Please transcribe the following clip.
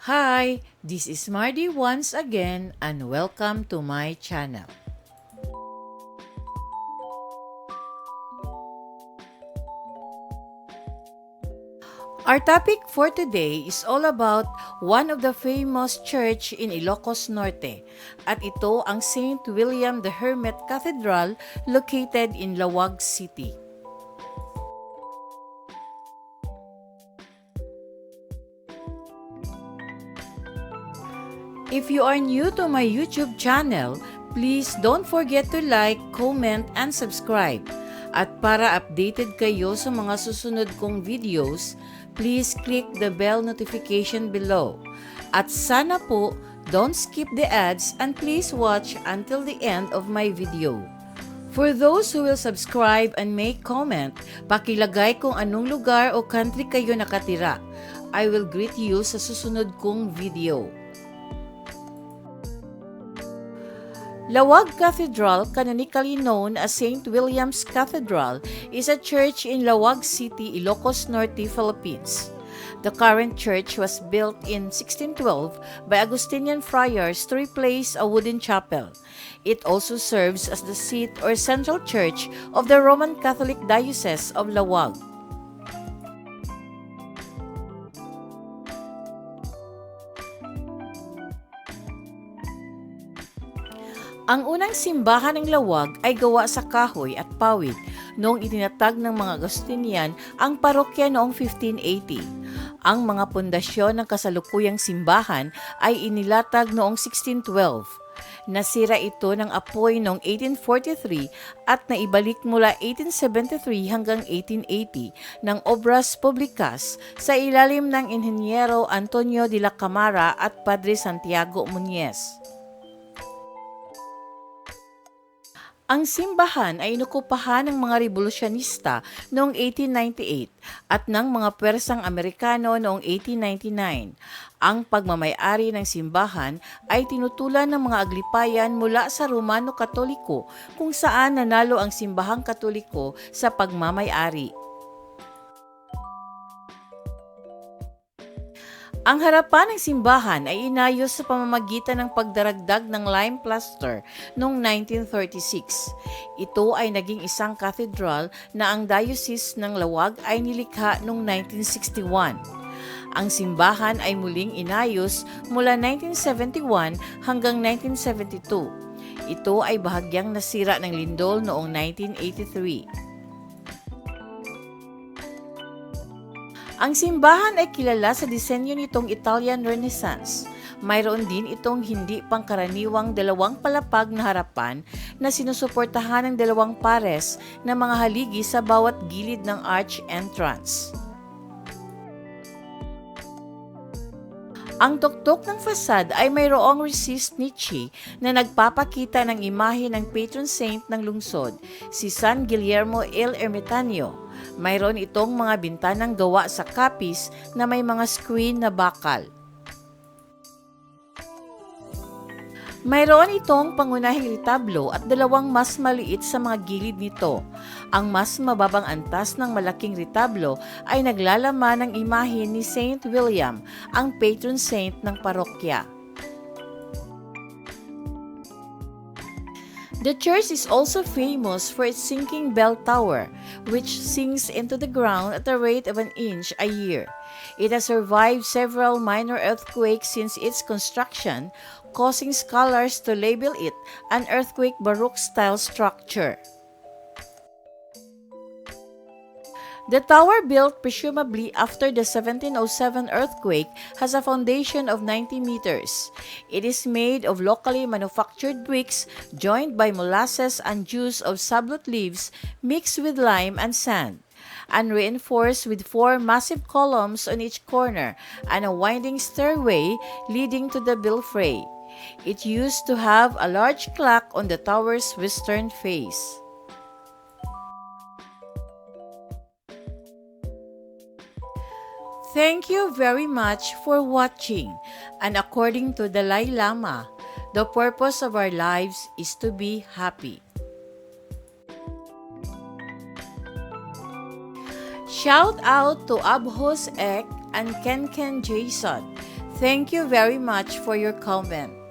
Hi, this is Mardy once again and welcome to my channel. Our topic for today is all about one of the famous church in Ilocos Norte at ito ang St. William the Hermit Cathedral located in Laoag City. If you are new to my YouTube channel, please don't forget to like, comment, and subscribe. At para updated kayo sa mga susunod kong videos, please click the bell notification below. At sana po, don't skip the ads and please watch until the end of my video. For those who will subscribe and make comment, pakilagay kung anong lugar o country kayo nakatira. I will greet you sa susunod kong video. Laoag Cathedral, canonically known as St. William's Cathedral, is a church in Laoag City, Ilocos Norte, Philippines. The current church was built in 1612 by Augustinian friars to replace a wooden chapel. It also serves as the seat or central church of the Roman Catholic Diocese of Laoag. Ang unang simbahan ng Laoag ay gawa sa kahoy at pawid noong itinatag ng mga Augustinian ang parokya noong 1580. Ang mga pundasyon ng kasalukuyang simbahan ay inilatag noong 1612. Nasira ito ng apoy noong 1843 at naibalik mula 1873 hanggang 1880 ng Obras Publicas sa ilalim ng Inhinyero Antonio de la Camara at Padre Santiago Muniz. Ang simbahan ay inukupahan ng mga revolusyonista noong 1898 at ng mga Pwersang Amerikano noong 1899. Ang pagmamay-ari ng simbahan ay tinutulan ng mga aglipayan mula sa Romano Katoliko kung saan nanalo ang simbahang Katoliko sa pagmamay-ari. Ang harapan ng simbahan ay inayos sa pamamagitan ng pagdaragdag ng lime plaster noong 1936. Ito ay naging isang cathedral na ang Diocese ng Laoag ay nilikha noong 1961. Ang simbahan ay muling inayos mula 1971 hanggang 1972. Ito ay bahagyang nasira ng lindol noong 1983. Ang simbahan ay kilala sa disenyo nitong Italian Renaissance. Mayroon din itong hindi pangkaraniwang dalawang palapag na harapan na sinusuportahan ng dalawang pares na mga haligi sa bawat gilid ng arch entrance. Ang tuktok ng fasad ay mayroong resist niche na nagpapakita ng imahe ng patron saint ng lungsod, si San Guillermo el Ermitaño. Mayroon itong mga bintanang gawa sa kapis na may mga screen na bakal. Mayroon itong pangunahing retablo at dalawang mas maliit sa mga gilid nito. Ang mas mababang antas ng malaking retablo ay naglalaman ng imahe ni St. William, ang patron saint ng parokya. The church is also famous for its sinking bell tower, which sinks into the ground at the rate of an inch a year. It has survived several minor earthquakes since its construction, causing scholars to label it an earthquake Baroque-style structure. The tower, built presumably after the 1707 earthquake, has a foundation of 90 meters. It is made of locally manufactured bricks joined by molasses and juice of sablot leaves mixed with lime and sand, and reinforced with 4 massive columns on each corner and a winding stairway leading to the belfry. It used to have a large clock on the tower's western face. Thank you very much for watching, and according to Dalai Lama, the purpose of our lives is to be happy. Shout out to Abhos Ek and Ken Jason. Thank you very much for your comment.